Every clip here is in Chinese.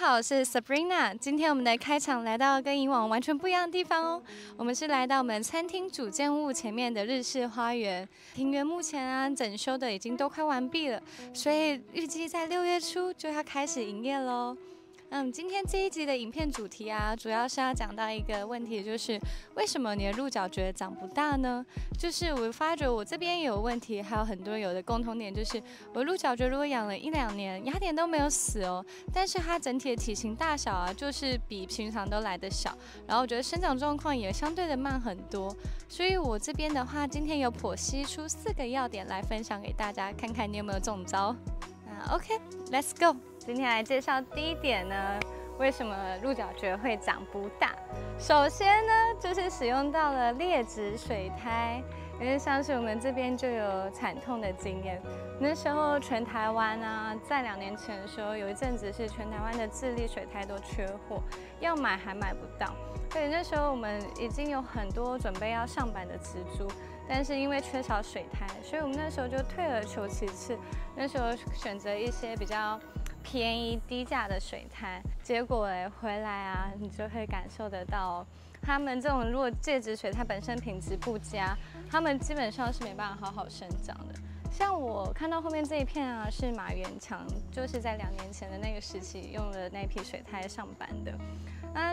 好，我是 Sabrina。今天我们的开场来到跟以往完全不一样的地方哦。我们是来到我们餐厅主建物前面的日式花园。庭园目前整修的已经都快完毕了，所以预计在6月初就要开始营业喽。今天这一集的影片主题主要是要讲到一个问题，就是为什么你的鹿角蕨长不大呢？就是我发觉我这边也有问题，还有很多有的共同点，就是我鹿角蕨如果养了1-2年，芽点都没有死哦，但是它整体的体型大小就是比平常都来得小，然后我觉得生长状况也相对的慢很多，所以我这边的话，今天有剖析出4个要点来分享给大家，看看你有没有中招。OK，let's go。今天来介绍第一点呢，为什么鹿角蕨会长不大？首先呢，就是使用到了劣质水苔，因为像是我们这边就有惨痛的经验。那时候全台湾在2年前的时候，有一阵子是全台湾的智利水苔都缺货，要买还买不到。所以那时候我们已经有很多准备要上版的植株，但是因为缺少水苔，所以我们那时候就退而求其次，那时候选择一些比较便宜低价的水苔，结果回来你就会感受得到，他们这种如果介质水苔本身品质不佳，他们基本上是没办法好好生长的。像我看到后面这一片是马元强，就是在2年前的那个时期用了那批水苔上版的。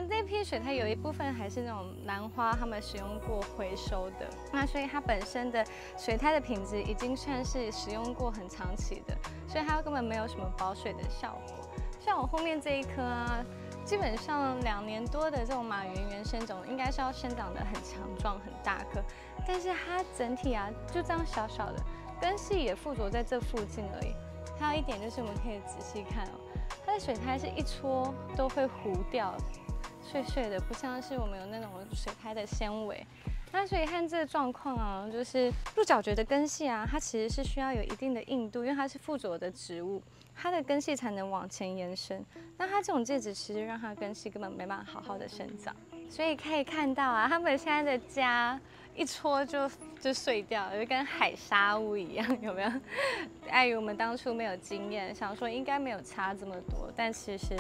那批水苔有一部分还是那种兰花，他们使用过回收的，那所以它本身的水苔的品质已经算是使用过很长期的，所以它根本没有什么保水的效果。像我后面这一颗基本上2年多的这种马原原生种，应该是要生长得很强壮、很大颗，但是它整体就这样小小的，根系也附着在这附近而已。还有一点就是我们可以仔细看它的水苔是一戳都会糊掉，碎碎的，不像是我们有那种水苔的纤维。那所以看这个状况就是鹿角蕨的根系它其实是需要有一定的硬度，因为它是附着的植物，它的根系才能往前延伸。那它这种介质其实让它根系根本没办法好好的生长，所以可以看到它们现在的家一戳就碎掉，就跟海沙屋一样，有没有？碍于我们当初没有经验，想说应该没有差这么多，但其实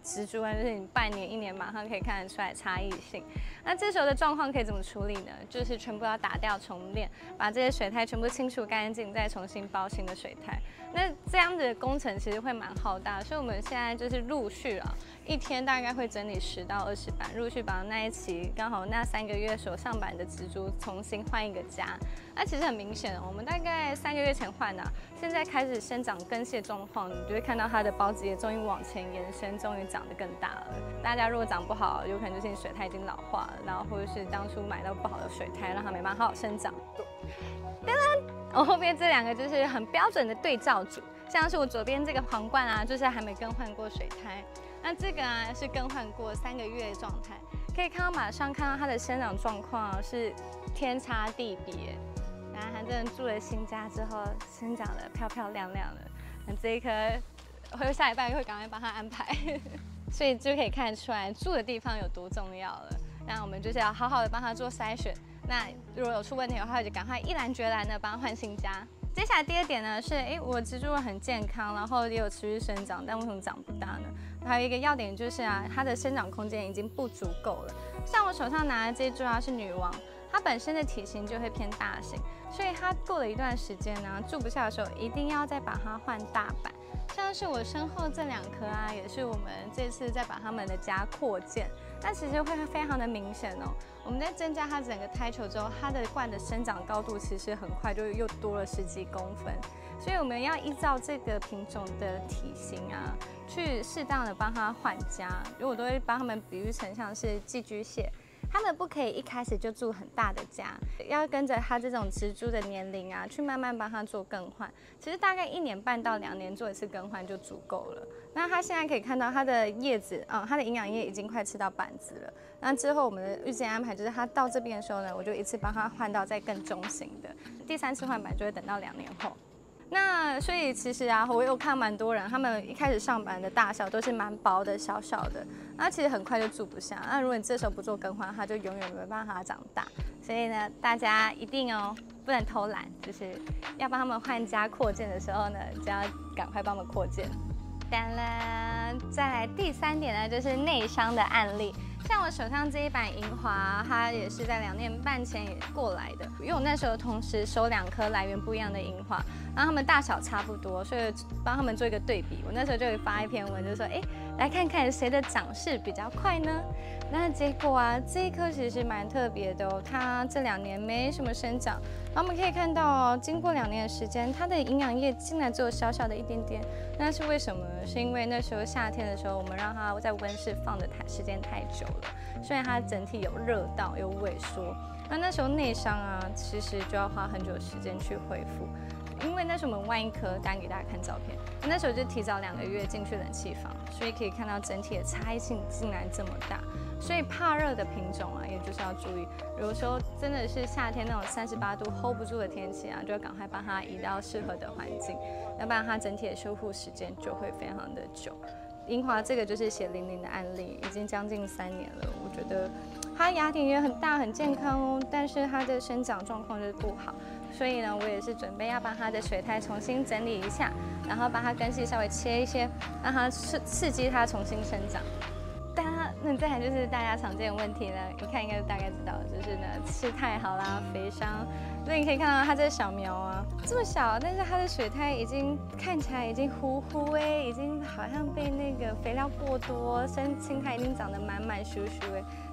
植株就是你半年、1年马上可以看得出来差异性。那这时候的状况可以怎么处理呢？就是全部要打掉重练，把这些水苔全部清除干净，再重新包新的水苔。那这样子的工程其实会蛮浩大，所以我们现在就是陆续1天大概会整理10到20版，陆续把那一期刚好那3个月所上版的植株重新换一个家。那其实很明显我们大概3个月前换现在开始生长根系的状况，你就会看到它的孢子也终于往前延伸，终于长得更大了。大家如果长不好，有可能就是你水苔已经老化了，然后或者是当初买到不好的水苔，让它没办法好好生长。当然，我后面这2个就是很标准的对照组，像是我左边这个皇冠就是还没更换过水苔，那这个是更换过3个月的状态，可以马上看到它的生长状况是天差地别。然后它真的住了新家之后，生长得漂漂亮亮的。那这一颗，会下礼拜会赶快帮它安排，所以就可以看得出来住的地方有多重要了。那我们就是要好好的帮它做筛选。那如果有出问题的话，就赶快一篮绝篮的帮它换新家。接下来第2点呢是，我植株很健康，然后也有持续生长，但为什么长不大呢？还有一个要点就是它的生长空间已经不足够了。像我手上拿的这一株是女王，它本身的体型就会偏大型，所以它过了一段时间住不下的时候，一定要再把它换大版。像是我身后这2颗也是我们这次在把它们的家扩建，那其实会非常的明显我们在增加它整个胎球之后，它的冠的生长高度其实很快就又多了10几公分，所以我们要依照这个品种的体型去适当的帮它换家。因为我都会帮它们比喻成像是寄居蟹。他们不可以一开始就住很大的家，要跟着它这种植株的年龄去慢慢帮它做更换。其实大概1年半到2年做一次更换就足够了。那它现在可以看到它的叶子，它的营养液已经快吃到板子了。那之后我们的预计安排就是它到这边的时候呢，我就一次帮它换到再更中型的，第3次换版就会等到2年后。那所以其实我有看蛮多人，他们一开始上版的大小都是蛮薄的、小小的，那其实很快就住不下。那如果你这时候不做更换，它就永远没办法长大。所以呢，大家一定不能偷懒，就是要帮他们换家扩建的时候呢，就要赶快帮他们扩建。当啦，再来第3点呢，就是内伤的案例。像我手上这一版银华，它也是在2年半前也过来的，因为我那时候同时收2颗来源不一样的银华，然后它们大小差不多，所以帮他们做一个对比。我那时候就会发一篇文，就说，来看看谁的长势比较快呢？那结果啊，这一颗其实蛮特别的哦，它这2年没什么生长。然后我们可以看到哦，经过2年的时间，它的营养液竟然只有小小的一点点。那是为什么呢？是因为那时候夏天的时候，我们让它在温室放的时间太久了，所以它整体有热到，有萎缩。那时候内伤啊，其实就要花很久的时间去恢复。因为那时候我们换一颗单给大家看照片，那时候就提早2个月进去冷气房，所以可以看到整体的差异性竟然这么大。所以怕热的品种啊，也就是要注意，有时候真的是夏天那种38度 hold 不住的天气啊，就要赶快帮它移到适合的环境，要不然它整体的修复时间就会非常的久。银华这个就是血淋淋的案例，已经将近3年了，我觉得它芽点也很大很健康哦，但是它的生长状况就是不好，所以呢，我也是准备要把它的水苔重新整理一下，然后把它根系稍微切一些，让它刺激它重新生长。那再来就是大家常见的问题呢，一看应该大概知道，就是呢吃太好啦，肥伤。所以你可以看到它这小苗啊，这么小，但是它的水苔已经看起来已经糊糊已经好像被那个肥料过多，青苔已经长得满满疏疏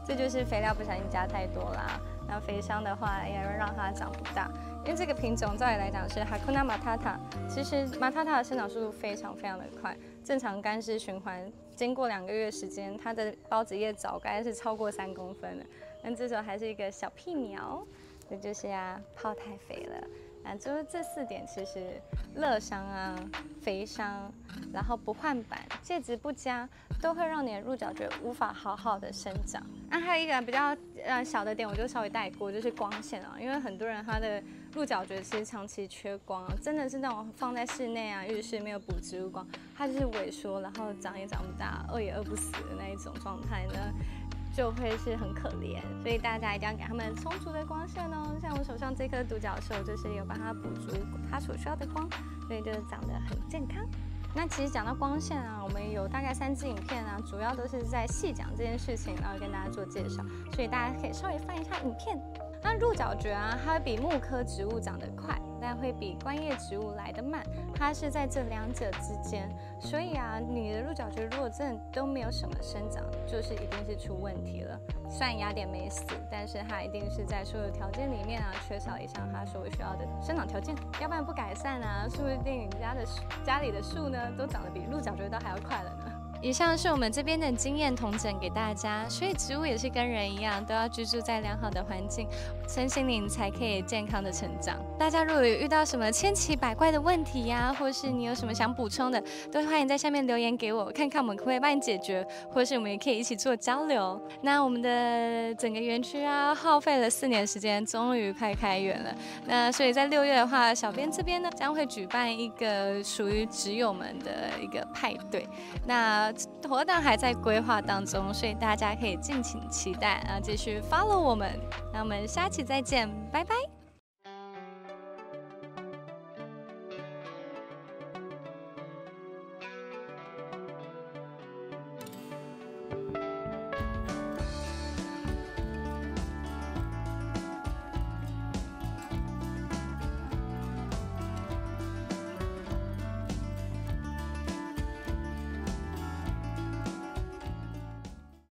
这就是肥料不小心加太多啦。那肥伤的话，也会让它长不大。因为这个品种照理来讲是 Hakuna Matata， 其实 Matata 的生长速度非常的快，正常干湿循环，经过2个月时间，它的孢子叶早该是超过3公分了，但这时候还是一个小屁苗，这就是泡太肥了。就是这4点，其实热伤啊、肥伤，然后不换板、介质不佳，都会让你的鹿角蕨无法好好的生长。那还有一个比较小的点，我就稍微带过，就是光线啊，因为很多人他的鹿角蕨其实长期缺光，真的是那种放在室内啊、浴室没有补植物光，它就是萎缩，然后长也长不大，饿也饿不死的那一种状态呢。就会是很可怜，所以大家一定要给它们充足的光线哦。像我手上这颗独角兽，就是有帮它补足它所需要的光，所以就是长得很健康。那其实讲到光线啊，我们有大概3支影片啊，主要都是在细讲这件事情，然后跟大家做介绍，所以大家可以稍微翻一下影片。那鹿角蕨啊，它会比木科植物长得快，但会比观叶植物来得慢，它是在这2者之间。所以啊，你的鹿角蕨如果真的都没有什么生长，就是一定是出问题了。虽然芽点没死，但是它一定是在所有条件里面啊，缺少一项它所需要的生长条件，要不然不改善啊，说不定你家里的树呢，都长得比鹿角蕨都还要快了呢。以上是我们这边的经验统整给大家，所以植物也是跟人一样，都要居住在良好的环境，身心灵才可以健康的成长。大家如果有遇到什么千奇百怪的问题呀，或是你有什么想补充的，都欢迎在下面留言给我，看看我们可不可以帮你解决，或是我们也可以一起做交流。那我们的整个园区啊，耗费了4年时间，终于快开园了。那所以在6月的话，小编这边呢将会举办一个属于植友们的一个派对。那活动还在规划当中，所以大家可以敬请期待，继续 follow 我们。那我们下期再见，拜拜。